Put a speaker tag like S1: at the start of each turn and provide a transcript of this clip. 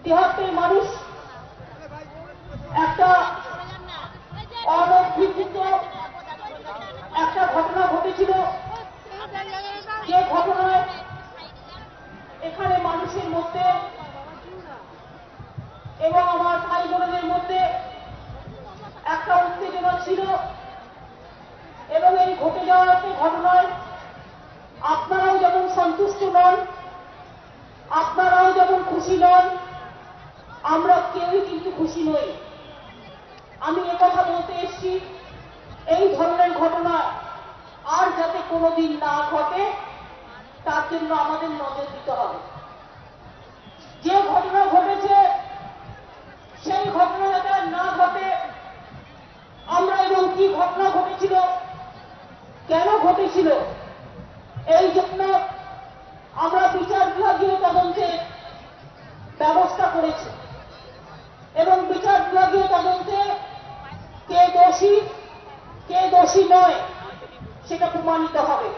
S1: দেহাতের মানুষ একটা অনভিজ্ঞ একটা ঘটনা ঘটেছিল, যে ঘটনায় এখানে মানুষের মধ্যে এবং আমার ভাই বোনদের মধ্যে একটা উত্তেজনা ছিল। এবং এই ঘটে যাওয়ার একটা ঘটনায় আপনারাও যেমন সন্তুষ্ট নন, আপনারাও যেমন খুশি নন, আমরা কেউই কিন্তু খুশি নই। আমি একথা বলতে এসেছি, এই ধরনের ঘটনা আর যাতে কোনোদিন না ঘটে তার জন্য আমাদের নজর দিতে হবে। যে ঘটনা ঘটেছে সেই ঘটনা যাতে না ঘটে আমরা, এবং কি ঘটনা ঘটেছিল, কেন ঘটেছিল, এই জন্য আমরা বিচার বিভাগীয় তদন্তের ব্যবস্থা করেছি। এবং বিচার বিভাগীয় তদন্তে কে দোষী কে দোষী নয় সেটা প্রমাণিত হবে।